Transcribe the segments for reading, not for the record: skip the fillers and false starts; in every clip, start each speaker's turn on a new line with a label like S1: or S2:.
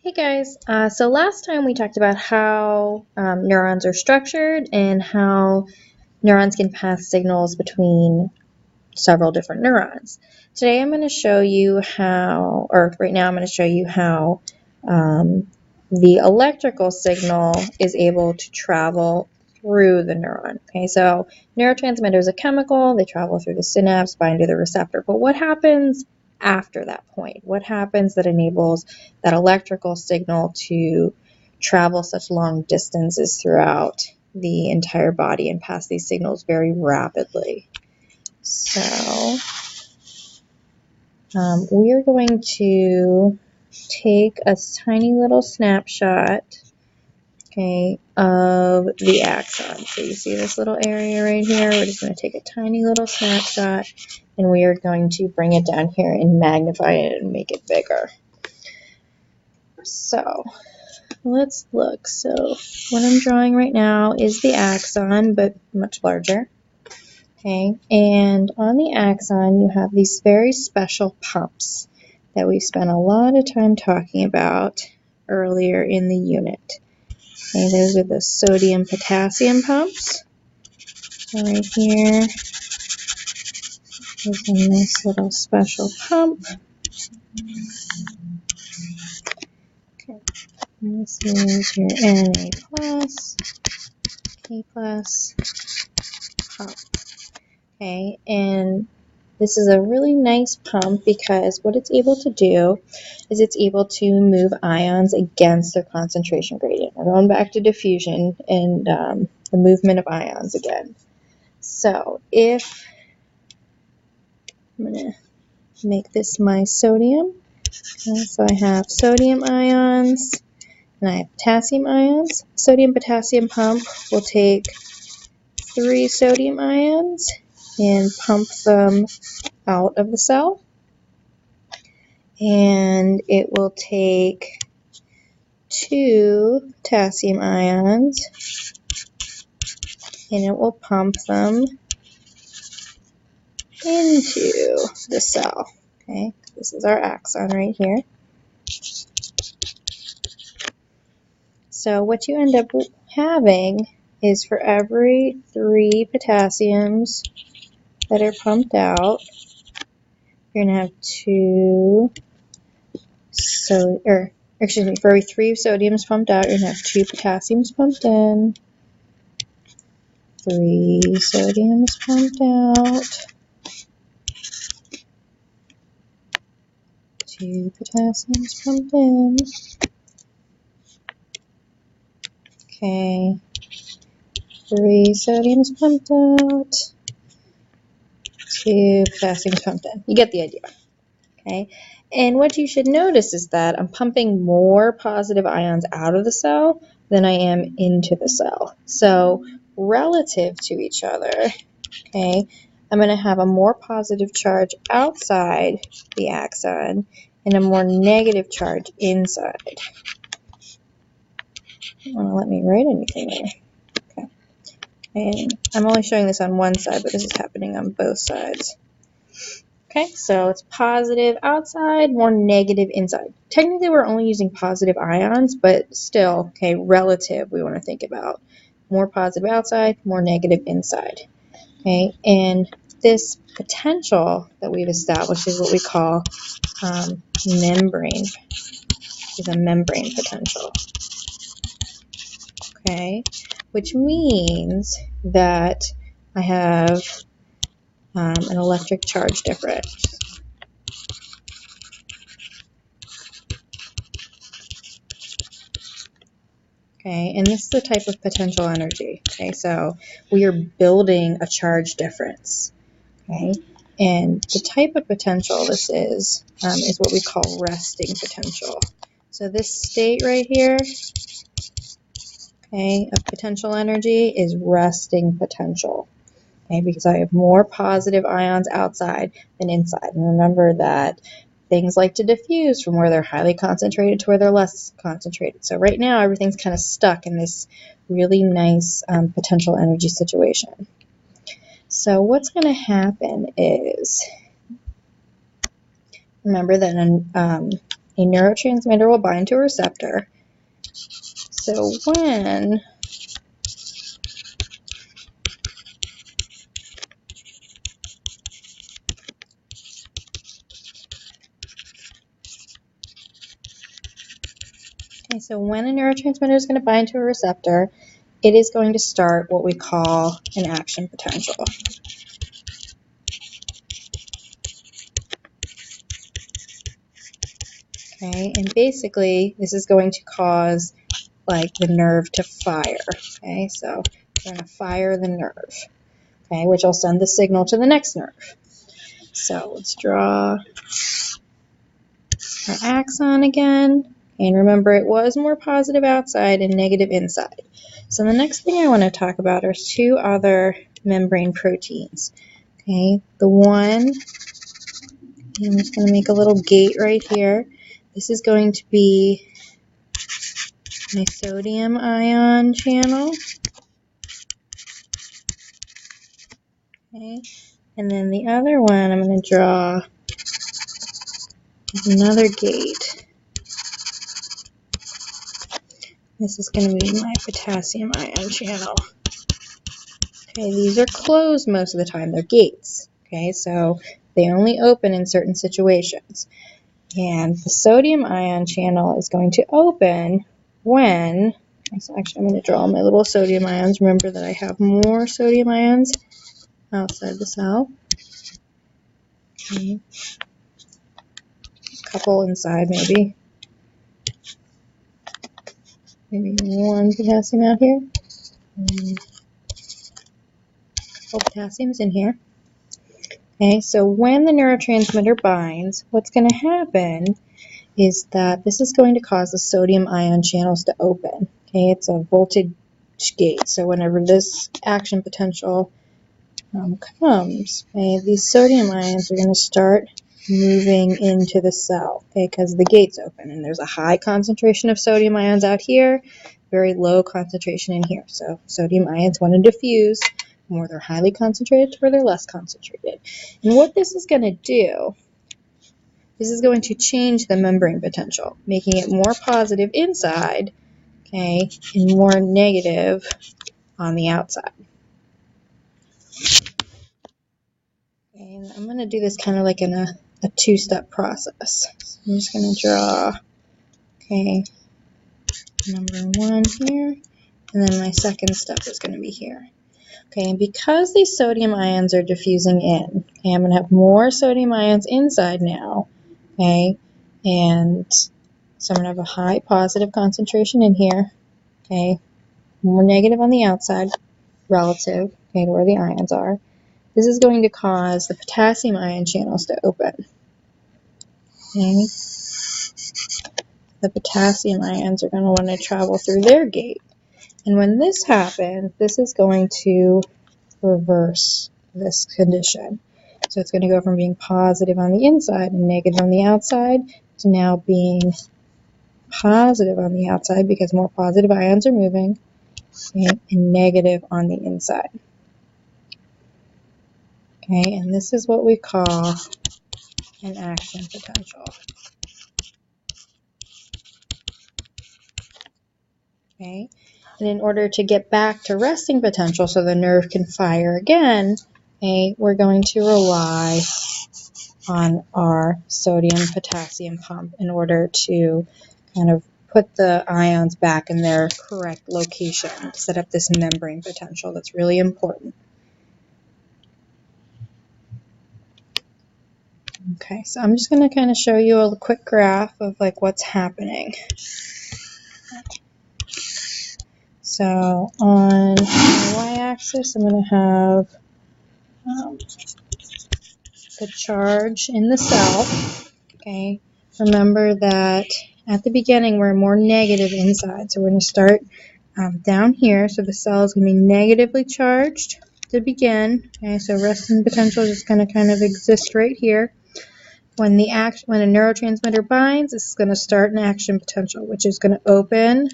S1: Hey guys, so last time we talked about how neurons are structured and how neurons can pass signals between several different neurons. Today I'm going to show you how, or right now I'm going to show you how the electrical signal is able to travel through the neuron. Okay, so neurotransmitter is a chemical, they travel through the synapse, bind to the receptor, but what happens after that point? What happens that enables that electrical signal to travel such long distances throughout the entire body and pass these signals very rapidly? So we are going to take a tiny little snapshot, okay, of the axon. So you see this little area right here? We're just going to take a tiny little snapshot and we are going to bring it down here and magnify it and make it bigger. So let's look. So what I'm drawing right now is the axon, but much larger. Okay, and on the axon you have these very special pumps that we spent a lot of time talking about earlier in the unit. Okay, those are the sodium-potassium pumps. So right here is a nice little special pump. Okay, and this is your Na plus, K plus pump. Okay, and this is a really nice pump because what it's able to do is it's able to move ions against their concentration gradient. We're going back to diffusion and the movement of ions again. So if I'm going to make this my sodium, okay, so I have sodium ions and I have potassium ions. Sodium-potassium pump will take 3 sodium ions and pump them out of the cell. And it will take 2 potassium ions and it will pump them into the cell. Okay, this is our axon right here. So what you end up having is for every 3 potassiums that are pumped out, you're going to have 2 for every 3 sodiums pumped out, you're going to have 2 potassiums pumped in, 3 sodiums pumped out, 2 potassiums pumped in. Okay, 3 sodiums pumped out, 2 potassiums pumped in. You get the idea. Okay, and what you should notice is that I'm pumping more positive ions out of the cell than I am into the cell. So relative to each other, okay, I'm going to have a more positive charge outside the axon and a more negative charge inside. You don't want to let me write anything here. Okay, and I'm only showing this on one side, but this is happening on both sides. Okay, so it's positive outside, more negative inside. Technically, we're only using positive ions, but still, okay, relative, we want to think about. More positive outside, more negative inside. Okay, and this potential that we've established is what we call membrane, is a membrane potential. Okay, which means that I have an electric charge difference. Okay, and this is the type of potential energy. Okay, so we are building a charge difference. Okay, and the type of potential this is what we call resting potential. So this state right here, okay, of potential energy is resting potential. Okay, because I have more positive ions outside than inside. And remember that things like to diffuse from where they're highly concentrated to where they're less concentrated. So right now, everything's kind of stuck in this really nice potential energy situation. So what's going to happen is, remember that a neurotransmitter will bind to a receptor. So when a neurotransmitter is going to bind to a receptor, it is going to start what we call an action potential. Okay, and basically this is going to cause like the nerve to fire. Okay, so we're going to fire the nerve, okay, which will send the signal to the next nerve. So let's draw our axon again. And remember, it was more positive outside and negative inside. So the next thing I want to talk about are two other membrane proteins. Okay, the one, I'm just going to make a little gate right here. This is going to be my sodium ion channel. Okay, and then the other one I'm going to draw another gate. This is going to be my potassium ion channel. Okay, these are closed most of the time. They're gates. Okay, so they only open in certain situations. And the sodium ion channel is going to open when, so actually I'm going to draw my little sodium ions. Remember that I have more sodium ions outside the cell. Okay. A couple inside maybe. Maybe one potassium out here. And a couple potassiums in here. Okay, so when the neurotransmitter binds, what's going to happen is that this is going to cause the sodium ion channels to open. Okay, it's a voltage gate, so whenever this action potential comes, okay, these sodium ions are going to start moving into the cell, okay, because the gate's open, and there's a high concentration of sodium ions out here, very low concentration in here. So sodium ions want to diffuse. The more they're highly concentrated, the more they're less concentrated. And what this is going to do, this is going to change the membrane potential, making it more positive inside, okay, and more negative on the outside. Okay, and I'm going to do this kind of like in a two-step process. So I'm just going to draw, okay, number one here, and then my second step is going to be here. Okay, and because these sodium ions are diffusing in, okay, I'm going to have more sodium ions inside now, okay, and so I'm going to have a high positive concentration in here, okay, more negative on the outside relative, okay, to where the ions are. This is going to cause the potassium ion channels to open. Okay. The potassium ions are going to want to travel through their gate. And when this happens, this is going to reverse this condition. So it's going to go from being positive on the inside and negative on the outside to now being positive on the outside because more positive ions are moving, okay, and negative on the inside. Okay, and this is what we call an action potential. Okay, and in order to get back to resting potential so the nerve can fire again, okay, we're going to rely on our sodium-potassium pump in order to kind of put the ions back in their correct location, set up this membrane potential that's really important. Okay, so I'm just going to kind of show you a quick graph of like what's happening. So on the y-axis, I'm going to have the charge in the cell. Okay, remember that at the beginning we're more negative inside, so we're going to start down here. So the cell is going to be negatively charged to begin. Okay, so resting potential is just going to kind of exist right here. When a neurotransmitter binds, this is going to start an action potential, which is going to open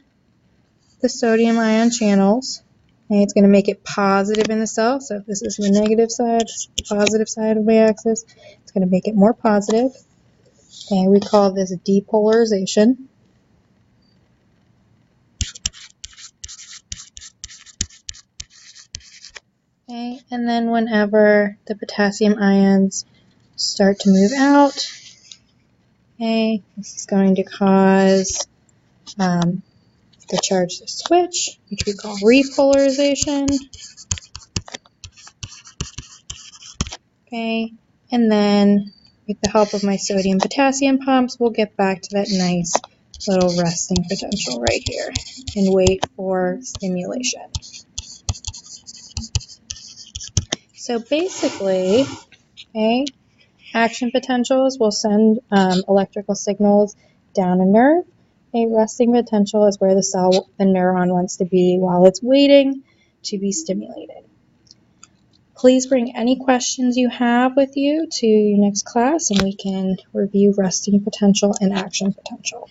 S1: the sodium ion channels. Okay, it's going to make it positive in the cell. So if this is the negative side, this is the positive side of my axis, it's going to make it more positive. Okay, we call this depolarization. Okay, and then whenever the potassium ions start to move out, okay, this is going to cause the charge to switch, which we call repolarization. Okay, and then with the help of my sodium potassium pumps, we'll get back to that nice little resting potential right here and wait for stimulation. So basically, okay, action potentials will send electrical signals down a nerve. A resting potential is where the neuron wants to be while it's waiting to be stimulated. Please bring any questions you have with you to your next class and we can review resting potential and action potential.